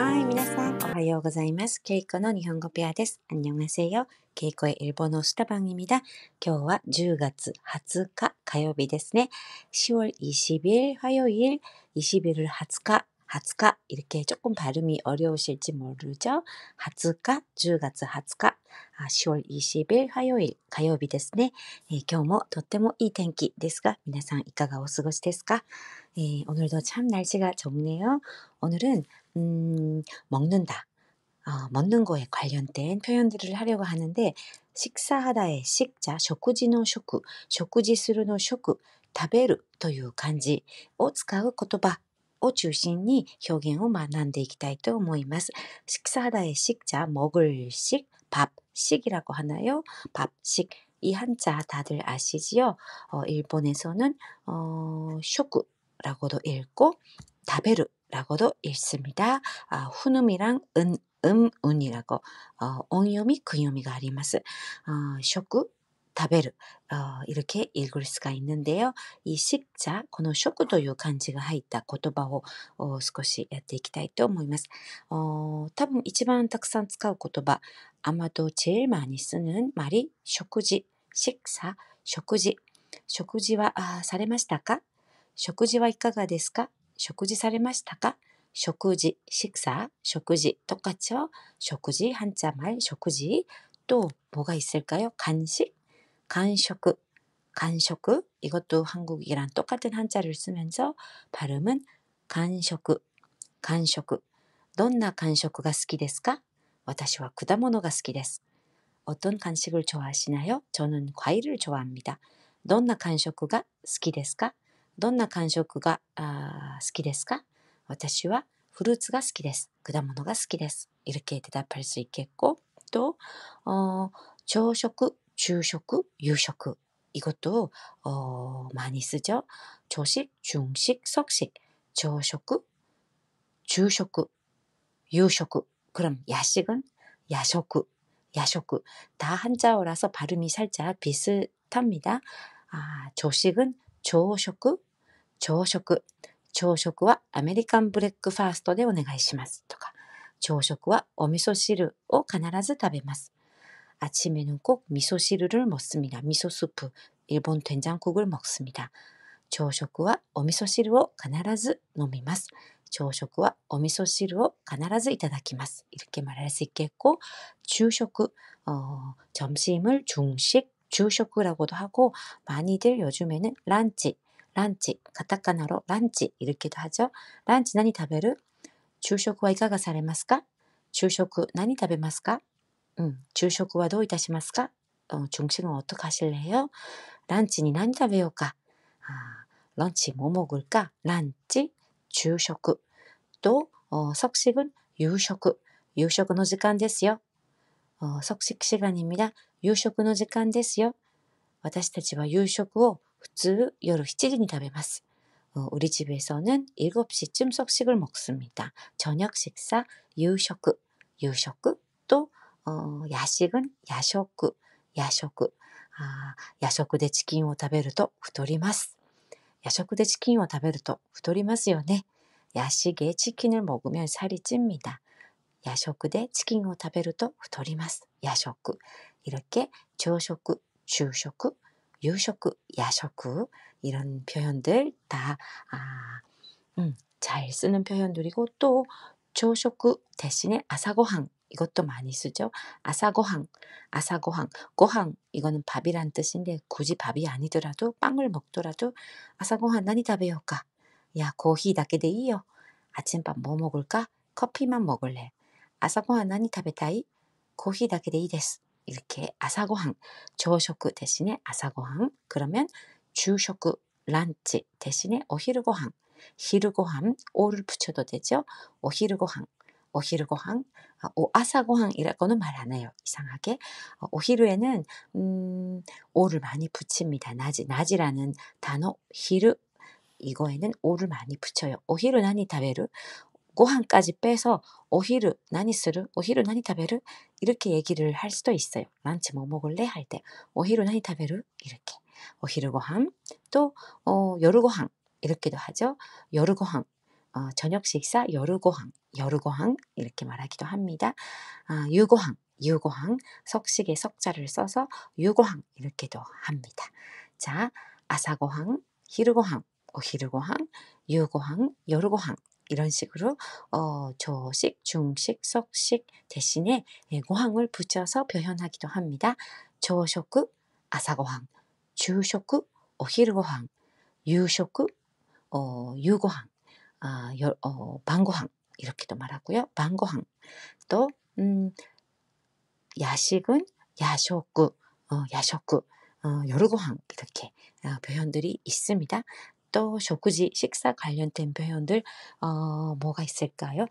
はい、皆さん、おはようございます。ケイコの日本語ペアです。안녕하세요。ケイコ의 일본어 수다방입니다。今日は10月20日火曜日ですね。10월 20일 화요일, 20일을 20일, 20일 이렇게 조금 발음이 어려우실지 모르죠. 20일, 10月20日、10월 20일 화요일, 火曜日ですね。今日もとってもいい天気ですが、皆さんいかがお過ごしですか？ 오늘도 참 날씨가 좋네요. 오늘은 먹는다, 먹는 거에 관련된 표현들을 하려고 하는데 식사하다의 식자, 食事の食, 食事するの食, 食べるという漢字を使う言葉を中心に表現を学んでいきたいと思います。식사하다의 식자, 먹을 식, 밥, 식이라고 하나요? 밥, 식. 이 한자 다들 아시지요? 일본에서는 쇼쿠라고도 읽고 다베르라고도 읽습니다. 훈음이랑 운이라고 온요미, 근요미가 あります. 쇼쿠, 다베르 이렇게 읽을 수가 있는데요. 이 식자, この食という漢字が入った言葉を少しやっていきたいと思います。多分一番たくさん使う言葉, 아마도 제일 많이 쓰는 말이 쇼쿠지, 식사, 食事. 食事はされましたか? 食事はいかがですか? 食事されましたか? 食事, 식사, 食事 똑같죠? 食事, 한자말 食事. 또 뭐가 있을까요? 간식, 간식, 간식. 이것도 한국이랑 똑같은 한자를 쓰면서 발음은 간식, 간식. どんな간식が好きですか? 私は果物が好きです. 어떤 간식을 좋아하시나요? 저는 과일을 좋아합니다. どんな간식が好きですか? どんな간식が好きですか? 私はフルーツが好きです. 果物が好きです. 이렇게 대답할 수 있겠고, 또朝食, 주식, 유식. 이것도 많이 쓰죠. 조식, 중식, 석식.朝食, 주식, 유식. 그럼 야식은 야식, 야식. 다 한자어라서 발음이 살짝 비슷합니다. 조식은 조식, 조식. 朝食はアメリカンブレックファーストでお願いしますとか、朝食はお味噌汁を必ず食べます. 아침에는 꼭 미소시루를 먹습니다. 미소수프, 일본 된장국을 먹습니다. 朝食はお味噌汁を必ず飲みます. 朝食はお味噌汁を必ずいただきます. 이렇게 말할 수 있겠고, 주식, 점심을 중식, 주식이라고도 하고, 많이들 요즘에는 란치, 란치, 가타카나로 란치 이렇게도 하죠. 란치 何食べる? 昼食はいかがされますか? 昼食何食べますか? 昼食はどういたしますか? 중식은 어떻게 하실래요? 란치니 何食べようか? 런치 뭐 먹을까? 란치, 주식. 또 석식은 유식, 유식の時間ですよ. 석식 시간입니다. 유식の時間ですよ. 私たちは夕食を普通夜7時に食べます. 우리 집에서는 7시쯤 석식을 먹습니다. 저녁 식사, 유식, 유식. 또 야식은 야식, 야식. 야식でチキンを食べると太ります. 야식でチキンを食べると太りますよね. 야식에 치킨을 먹으면 살이 찝니다. 야식でチキンを食べると太ります. 야식. 이렇게 조식, 주식, 유식, 야식 이런 표현들 다 잘 쓰는 표현들이고, 또 조식 대신에 아사고항 이것도 많이 쓰죠. 아사고항, 아사고항, 고항 이거는 밥이란 뜻인데 굳이 밥이 아니더라도 빵을 먹더라도 아사고항何食べようか? 야, 코히 だけでいいよ. 아침밥 뭐 먹을까? 커피만 먹을래. 아사고항 何食べたい? 코히 だけでいいです. 이렇게 아사고항, 조식 대신에 아사고항. 그러면 주식, 란치 대신에 오히르고항, 히르고항, 오를 붙여도 되죠. 오히르고항, 오히르고항. 아사고항이라고는 말 안 해요. 이상하게. 오히르에는 오를 많이 붙입니다. 낮이라는 단어 히르 이거에는 오를 많이 붙여요. 오히르 나니 타베르. 고항까지 빼서 오히르 나니 스르, 오히르 나니 타베르 이렇게 얘기를 할 수도 있어요. 란치 뭐 먹을래? 할 때 오히르 나니 타베르 이렇게. 오히르 고항. 또 여르 고항 이렇게도 하죠. 여르 고항. 저녁 식사 요르고항, 요르고항 이렇게 말하기도 합니다. 유고항, 유고항 석식의 석자를 써서 유고항 이렇게도 합니다. 자, 아사고항, 히르고항, 오히르고항, 유고항, 요르고항 이런 식으로 조식, 중식, 석식 대신에 고항을 붙여서 표현하기도 합니다. 조쇼크, 아사고항, 주쇼크, 오히르고항, 유쇼크, 유고항, 방고항 이렇게도 말하고요. 방고항 또 야식은 야쇼크, 야쇼크, 요르고항 이렇게 표현들이 있습니다. 또 쇼쿠지 식사 관련된 표현들 뭐가 있을까요?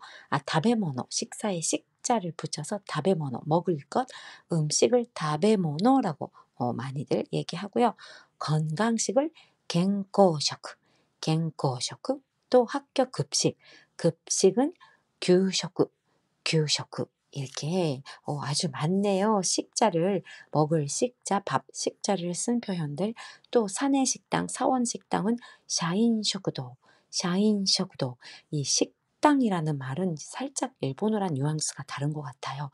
다베모노 식사에 식자를 붙여서 다베모노 먹을 것 음식을 다베모노라고 많이들 얘기하고요. 건강식을 겐코쇼크, 겐코쇼크 또 학교 급식, 급식은 규쇼크, 규쇼크 이렇게 아주 많네요. 식자를 먹을 식자, 밥 식자를 쓴 표현들 또 사내 식당, 사원 식당은 샤인쇼크도, 샤인쇼크도 이 식당이라는 말은 살짝 일본어랑 뉘앙스가 다른 것 같아요.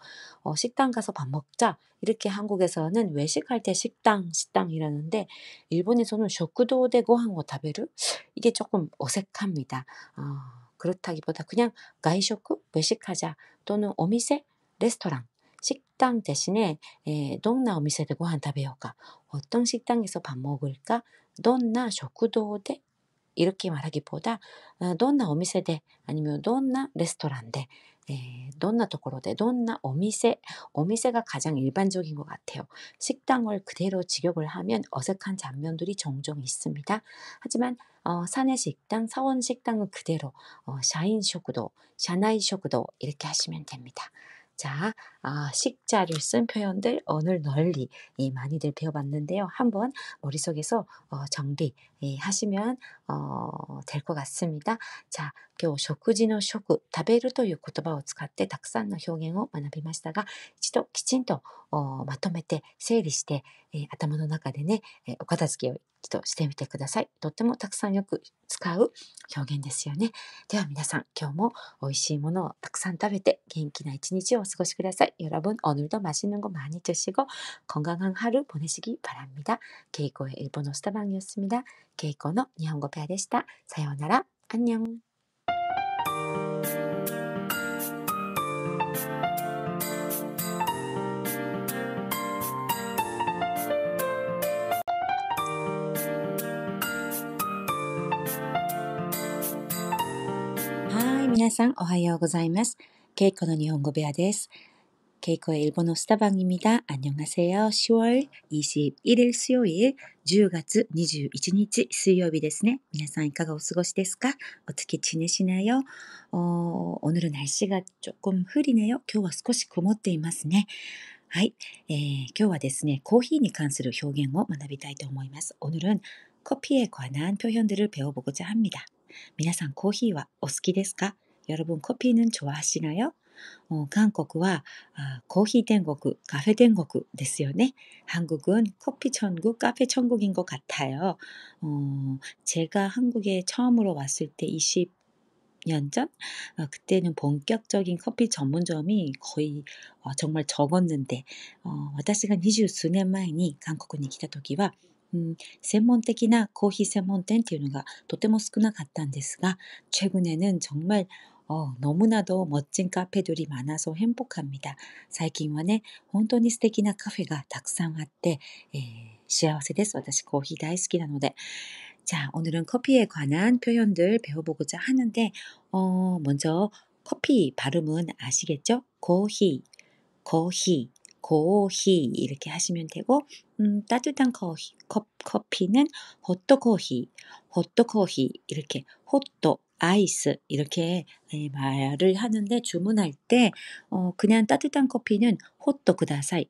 식당 가서 밥 먹자 이렇게 한국에서는 외식할 때 식당, 식당 이러는데 일본에서는 쇼크도데 고항を 食べる 이게 조금 어색합니다. 그렇다기보다 그냥 가이쇼크 외식하자 또는 오미세 레스토랑 식당 대신에 돈나 오미세데 고한 食べようか 어떤 식당에서 밥 먹을까? 돈나 쇼크도데 이렇게 말하기보다 돈나 오미세데 아니면 돈나 레스토랑데 돈나 도코로데 돈나 오미세 오미세가 가장 일반적인 것 같아요. 식당을 그대로 직역을 하면 어색한 장면들이 종종 있습니다. 하지만 사내 식당, 사원 식당은 그대로 샤인 쇼크도, 샤나이 쇼크도 이렇게 하시면 됩니다. 자, 식자를 쓴 표현들 오늘 널리 많이들 배워봤는데요. 한번 머릿속에서 정리 하시면 될 것 같습니다. 자, 今日食事の食、食べるという言葉を使ってたくさんの表現を学びましたが、一度きちんとまとめて整理して、頭の中でね、お片付けを一度してみてください。とってもたくさんよく使う表現ですよね。では皆さん、今日も美味しいものをたくさん食べて元気な一日をお過ごしください。여러분 오늘도 맛있는 거 많이 드시고 건강한 하루 보내시기 바랍니다. 케이코의 일본어 스타방이었습니다. 케이코의 일본어ペアでした。さようなら。안녕。はい、皆さんおはようございます。ケイコの日本語部屋です。케이코의 일본어 스타방입니다. 안녕하세요. 10월 21일 수요일, 10月 21日 수요일 ですね. 皆さんいかがお過ごしですか? 어떻게 지내시나요? 오늘은 날씨가 조금 흐리네요. 今日は少し曇っていますね。はい、今日はですね、コーヒーに関する表現を学びたいと思います。 오늘은 커피에 관한 표현들을 배워보고자 합니다. 皆さん コーヒーは お好きですか? 여러분 커피는 좋아하시나요? 한국은 커피 천국, 카페 천국 ですよね. 한국은 커피 천국, 카페 천국인 것 같아요. 제가 한국에 처음으로 왔을 때 20년 전? 그때는 본격적인 커피 전문점이 거의 정말 적었는데 私が20数年前に韓国に来た時は専門的なコーヒー専門店っていうのがとても少なかったんですが최근에는 정말 너무나도 멋진 카페들이 많아서 행복합니다. 最近はね、本当に素敵なカフェがたくさんあって、幸せです。私コーヒー大好きなので。자, 오늘은 커피에 관한 표현들 배워보고자 하는데 먼저 커피 발음은 아시겠죠? 코히, 코히, 코히 이렇게 하시면 되고 따뜻한 커피는 호토코히, 호토코히 이렇게 호토, 아이스 이렇게 말을 하는데 주문할 때 그냥 따뜻한 커피는 호토 쿠다사이,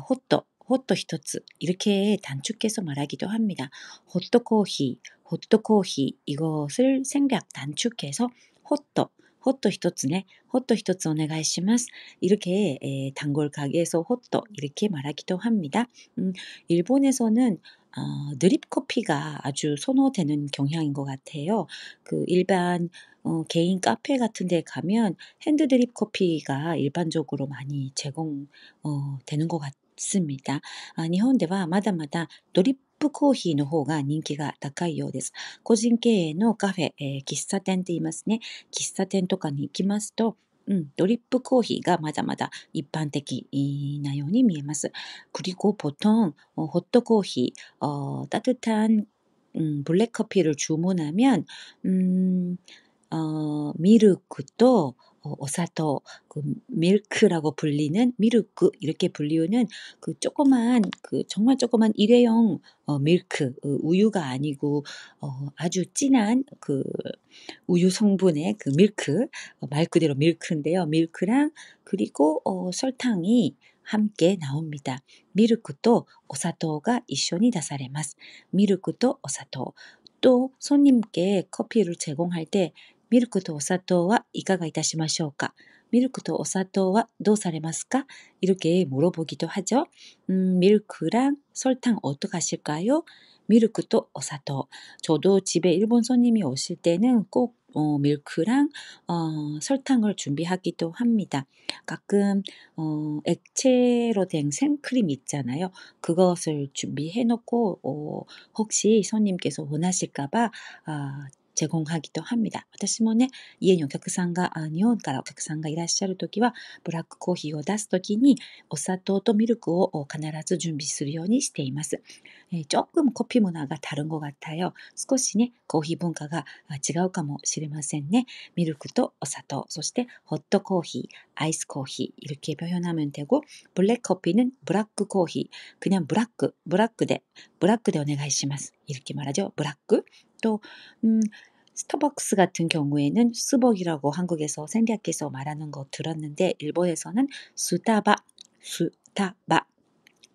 호토, 호토 一つ 이렇게 단축해서 말하기도 합니다. 호토코히, 호토코히 이것을 생략 단축해서 호토, 호토 一つね, 호토 一つお願いします. 이렇게 단골 가게에서 호토 이렇게 말하기도 합니다. 일본에서는 드립 커피가 아주 선호되는 경향인 것 같아요. 그 일반 개인 카페 같은 데 가면 핸드 드립 커피가 일반적으로 많이 되는 것 같습니다. 日本ではまだまだ ドリップコーヒーの方が人気が高いようです。個人経営のカフェ、喫茶店って言いますね。喫茶店とかに行きますと、ドリップコーヒーがまだまだ一般的なように見えます。그리고 보통 헛커피, 따뜻한 블랙커피를 주문하면 미르크도 오사토, 그 밀크라고 불리는 미르크 이렇게 불리우는 그 조그만 그 정말 조그만 일회용 밀크 우유가 아니고 아주 진한 그 우유 성분의 그 밀크 말 그대로 밀크인데요. 밀크랑 그리고 설탕이 함께 나옵니다. 미르크도 오사토가 一緒に出されます. 미르크도 오사토. 또 손님께 커피를 제공할 때 미르크도 오사토와 이가가 이타시마쇼우까? 밀크도 오사토와 どうされますか? 이렇게 물어보기도 하죠. 밀크랑 설탕 어떡하실까요? 밀크도 오사토. 저도 집에 일본 손님이 오실 때는 꼭 밀크랑 설탕을 준비하기도 합니다. 가끔 액체로 된 생크림 있잖아요. 그것을 준비해 놓고 혹시 손님께서 원하실까 봐 제공하기도 합니다. 私もね、家にお客さんが、日本からお客さんがいらっしゃるときは、ブラックコーヒーを出すときに、お砂糖とミルクを必ず準備するようにしています。조금 커피 문화가 다른 것 같아요. 少しね、コーヒー文化が違うかもしれませんね。ミルクとお砂糖、そしてホットコーヒー, 아이스 코피 이렇게 표현하면 되고, 블랙 커피는 브라크 코피, 그냥 브라크で お願いします. 이렇게 말하죠. 브라크. 또 스타벅스 같은 경우에는 스벅이라고 한국에서 생략해서 말하는 거 들었는데 일본에서는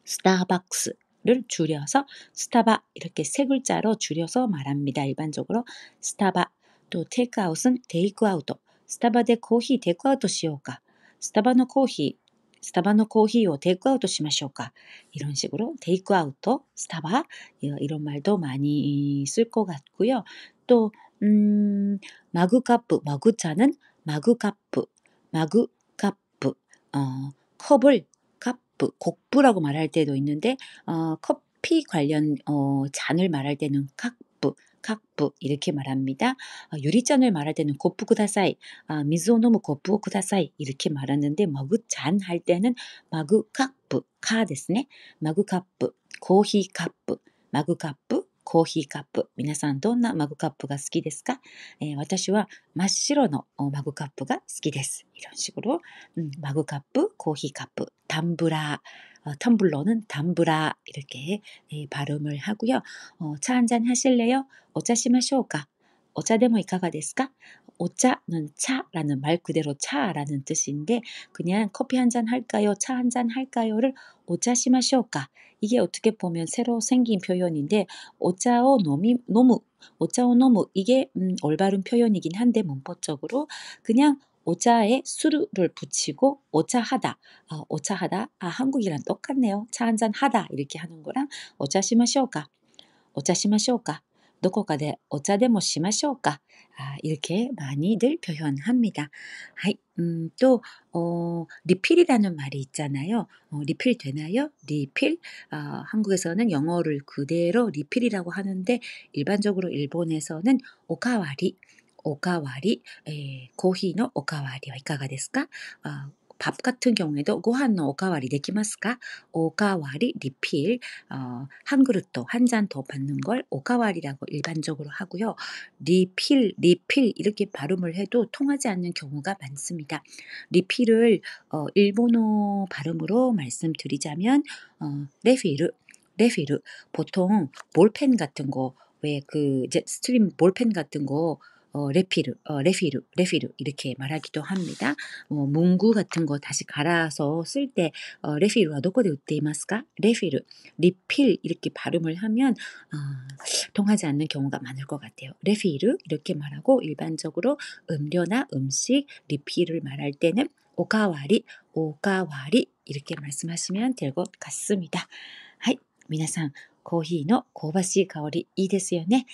스타박스를 줄여서 스타바 이렇게 세 글자로 줄여서 말합니다. 일반적으로 스타바. 또 테이크아웃은 테이크아웃. 스타바데 코히 테이크아웃 しようか. 스타바의 코히를 테이크아웃 しましょうか. 이런 식으로 테이크아웃, 스타바 이런 말도 많이 쓸 것 같고요. 또 마그카프, 머그차는 마그카프, 컵을 카프, 곡부라고 말할 때도 있는데 커피 관련 잔을 말할 때는 카프 이렇게 말합니다. 유리잔을 말할 때는 코프 쿠다사이, 미즈を 飲む 코프 쿠다사이 이렇게 말하는데 머그잔 할 때는 마그카프, 카 ですね. 마그카프, 코히카프, 마그카프, 코히카프. 皆さんどんなマグカップが好きですか？私は真っ白のマグカップが好きです. 이런 식으로 마그카프, 코히카프, 텀블러는 담브라 이렇게 발음을 하고요. 차 한잔 하실래요? 오차 시마쇼우까? 오차でも いかがですか? 오차는 차라는 말 그대로 차라는 뜻인데 그냥 커피 한잔 할까요? 차 한잔 할까요?를 오차 시마쇼우까? 이게 어떻게 보면 새로 생긴 표현인데 오차を 노무 이게 올바른 표현이긴 한데 문법적으로 그냥 오차에 수를 붙이고 오차하다, 한국이랑 똑같네요. 차 한잔 하다 이렇게 하는 거랑 오차 시마쇼우까? 오차 시마쇼우까? どこかでお茶でもしましょうか? 이렇게 많이들 표현합니다. 또 리필이라는 말이 있잖아요. 리필 되나요? 리필? 한국에서는 영어를 그대로 리필이라고 하는데 일반적으로 일본에서는 오카와리, 코히의 오카와리와 いかがですか? 밥 같은 경우에도 고한의 오카와리 できますか? 오카와리, 리필, 한 그릇 더, 한 잔 더 받는 걸 오카와리라고 일반적으로 하고요. 리필 이렇게 발음을 해도 통하지 않는 경우가 많습니다. 리필을 일본어 발음으로 말씀드리자면 레필, 보통 볼펜 같은 거, 왜 그 스트림 볼펜 같은 거 레필 이렇게 말하기도 합니다. 문구 같은 거 다시 갈아서 쓸 때 레필은 どこで売っていますか? 레필, 리필 이렇게 발음을 하면 통하지 않는 경우가 많을 것 같아요. 레필 이렇게 말하고 일반적으로 음료나 음식 리필을 말할 때는 오카와리 이렇게 말씀하시면 될 것 같습니다. はい、皆さんコーヒーの香ばしい香りいいですよね。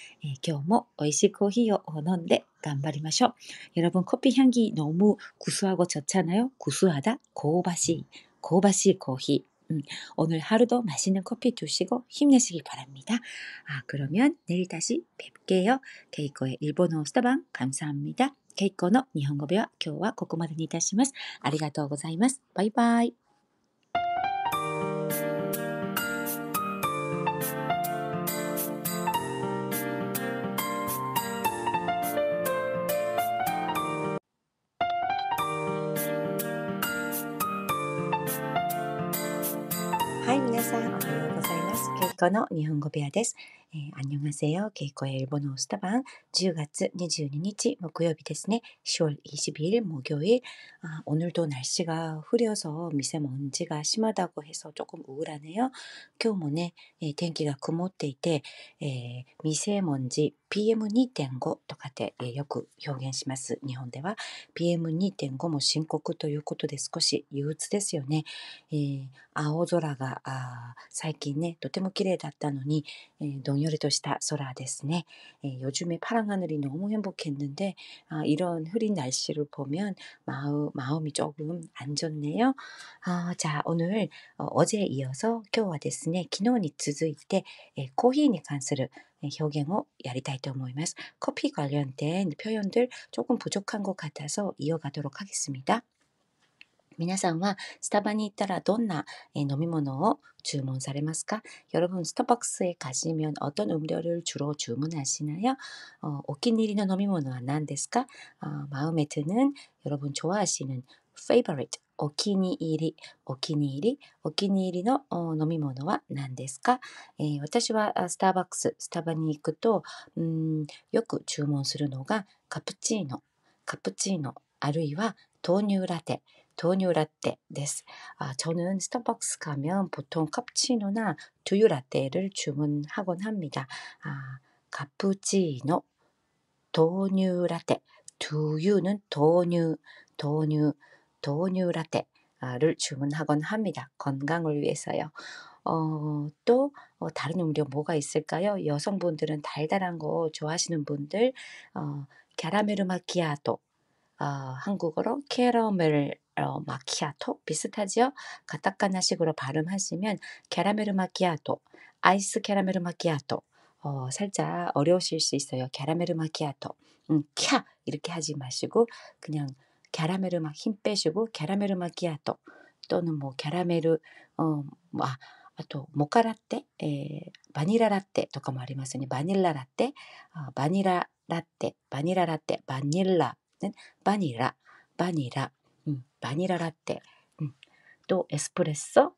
今日も美味しいコーヒーを飲んで頑張りましょう。여러분 커피 향기 너무 구수하고 좋잖아요. 구수하다,香ばしいコーヒー. 오늘 하루도 맛있는 커피 드시고 힘내시기 바랍니다. 그러면 내일 다시 뵐게요. 케이코의 일본어 스타방 감사합니다. 케이코의 일본어 배워 今日はここまでにいたします。ありがとうございます。バイバイ。はい、皆さんおはようございます。ケイコの日本語部屋です。안녕하세요. 케이코의 일본어 스타방 10月22日木曜日ですね. 10월 22일 목요일. 오늘도 날씨가 흐려서 미세먼지가 심하다고 해서 조금 우울하네요. 今日もね、天気が曇っていて、미세먼지 PM2.5 とかってよく表現します。日本では PM2.5 も深刻ということで少し憂鬱ですよね。青空が最近ねとても綺麗だったのに、どんよりとした空ですね. 요즘에 파란 하늘이 너무 행복했는데 이런 흐린 날씨를 보면 마음이 조금 안 좋네요. 자, 오늘 어제에 이어서 今日はですね昨日に続いてコーヒーに関する表現をやりたいと思います. 커피 관련된 표현들 조금 부족한 것 같아서 이어가도록 하겠습니다. 皆さんはスタバに行ったらどんな飲み物を注文されますか? 여러분 스타벅스에 가시면 어떤 음료를 주로 주문하시나요? 오키니리의 飲み物は何ですか? 마음에 드는 여러분 좋아하시는 favorite お気に入りの飲み物は何ですか? 私はスタバに行くとよく注文するのがカプチーノあるいは豆乳ラテです. 저는 스타벅스 가면 보통 카푸치노나 두유 라떼를 주문하곤 합니다. 카푸치노,豆乳 라떼, 두유는豆乳 라떼를 주문하곤 합니다. 건강을 위해서요. 또 다른 음료 뭐가 있을까요? 여성분들은 달달한 거 좋아하시는 분들, 캐러멜 마키아토, 한국어로 캐러멜 마키아토 비슷하죠? 가타카나식으로 발음하시면 캐러멜 마키아토, 아이스 캐러멜 마키아토. 살짝 어려우실 수 있어요. 캐러멜 마키아토. 캬 이렇게 하지 마시고 그냥 캐러멜 힘 빼시고 캐러멜 마키아토 또는 뭐 캐러멜あとモカラテ、バニララテとかもありますね。バニララテ、バニララテ、バニララテ、バニラ、ね、バニララテ、とエスプレッソ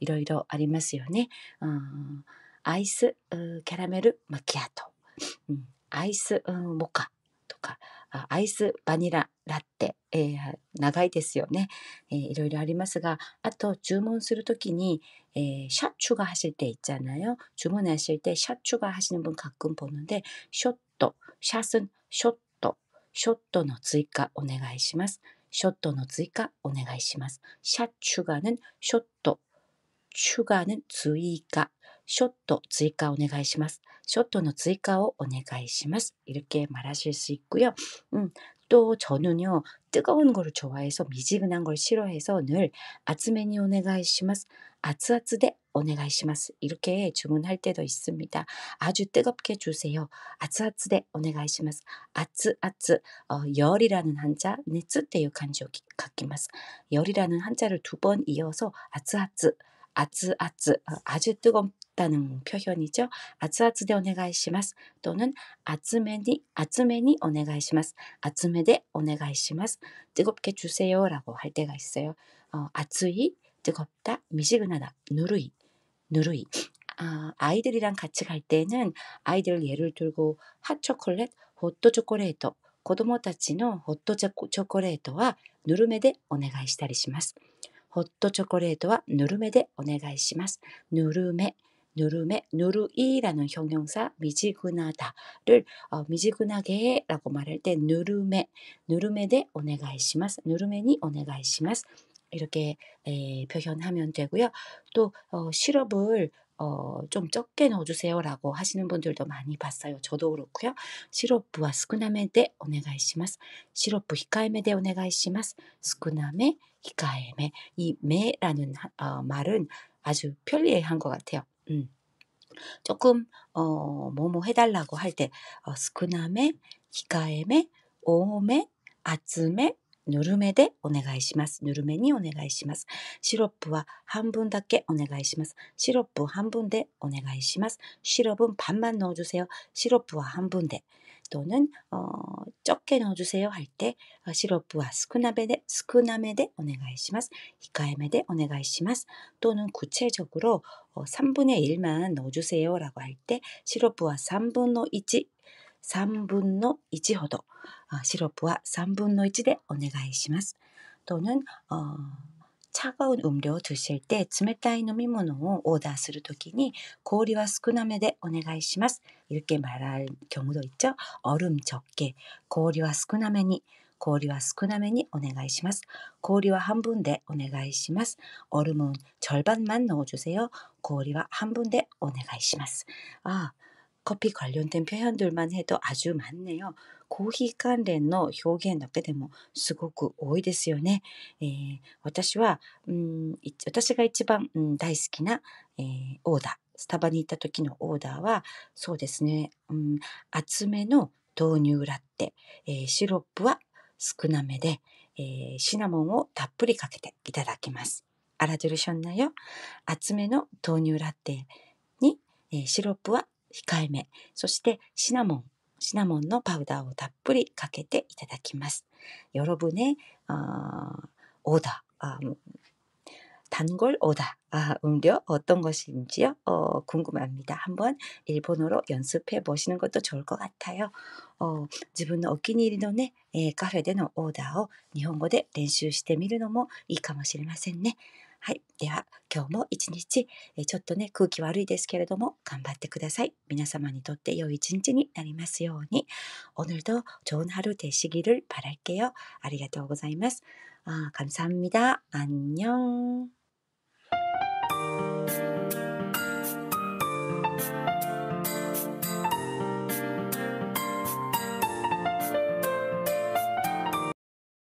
いろいろありますよね。アイスキャラメルマキアート、アイスモカとかアイスバニララテ、長いですよね。いろいろありますが、あと注文するときに샷 추가하실 때 있잖아요. 주문하실 때 샷 추가하시는 분 가끔 보는데 샷은 쇼또の 追加 お願いします. 쇼또の 追加 お願いします. 샷 추가는 쇼또, 추가는 追加, 쇼또 追加 お願いします. 쇼또의 追加を お願いします. 이렇게 말하실 수 있고요. 또 저는요 뜨거운 거를 좋아해서 미지근한 걸 싫어해서 늘 아츠메니 오네가이시마스, 아츠아츠데 오네가이시마스 이렇게 주문할 때도 있습니다. 아주 뜨겁게 주세요. 아츠아츠데 오네가이시마스. 아츠아츠 열이라는 한자 네츠っていう 간지を 書きます. 열이라는 한자를 2번 이어서 아츠아츠 아주 뜨겁다는 표현이죠. 아츠아츠데 오네가이시마스 또는 아츠메니 오네가이시마스. 아츠메데 오네가이시마스. 뜨겁게 주세요라고 할 때가 있어요. 아츠이 뜨겁다, 미지근하다, 누르이. 아이들이랑 같이 갈 때는 아이들 예를 들고 핫초콜릿, 호토초콜릿, 子供たちの 호토초콜릿は ぬるめでお願いしたりします。ホットチョコレートはぬるめでお願いします. 누르이라는 형용사 미지근하다를 미지근하게라고 말할 때 누르메で お願いします. 누르메니 お願いします. 이렇게 표현하면 되고요. 또 시럽을 좀 적게 넣어주세요라고 하시는 분들도 많이 봤어요. 저도 그렇고요. 시럽부와 스쿠나메で 오네가이시마스. 시럽부 히카에메で 오네가이시마스. 스쿠나메 히카에메. 이 메라는 말은 아주 편리한 것 같아요. 조금 뭐뭐 해달라고 할 때 스쿠나메, 히카에메, 오메, 아츠메, 누르메で 오네가이시마스. 누르메니 오네가이시마스. 시럽부와 한 분だけ 오네가이시마스. 시럽부 한 분で 오네가이시마스. 시럽은 반만 넣어주세요. 시럽부와 한 분で 또는 적게 넣어주세요 할 때 시럽부와 스쿠나메で 오네가이시마스. 히카에메で 오네가이시마스. 또는 구체적으로 3분의 1만 넣어주세요라고 할 때 시럽부와 3분의 1, 3분의 1ほど 시럽부와 3분의 1で お願いします. 또는 차가운 음료 드실 때 冷たい飲み物を 오더 するときに 氷は少なめで お願いします. 이렇게 말할 경우도 있죠. 얼음 적게, 氷は少なめに, 氷は少なめに お願いします. 氷は半分で お願いします. 얼음은 절반만 넣어주세요. 氷は半分で お願いします. 커피 관련된 표현들만 해도 아주 많네요. 코히 관련の表現だけでもすごく多いですよね。私が一番、大好きな、オーダー、スタバに行った時のオーダーは、そうですね、厚めの豆乳ラッテ、シロップは少なめで、シナモンをたっぷりかけていただきます。알아들으셨나요?厚めの豆乳ラッテに、シロップは控えめ、そしてシナモンのパウダーをたっぷりかけていただきます。여러분의 오다, 단골 오다, 음료 어떤 것인지요? 궁금합니다. 한번 일본어로 연습해 보시는 것도 좋을 것 같아요. 自分のお気に入りのね、カフェでのオーダーを日本語で練習してみるのもいいかもしれませんね。はい。では、今日も一日、ちょっとね、空気悪いですけれども、頑張ってください。皆様にとって良い一日になりますように。오늘도 좋은 하루 되시기를 바랄게요. ありがとうございます。감사합니다. 안녕.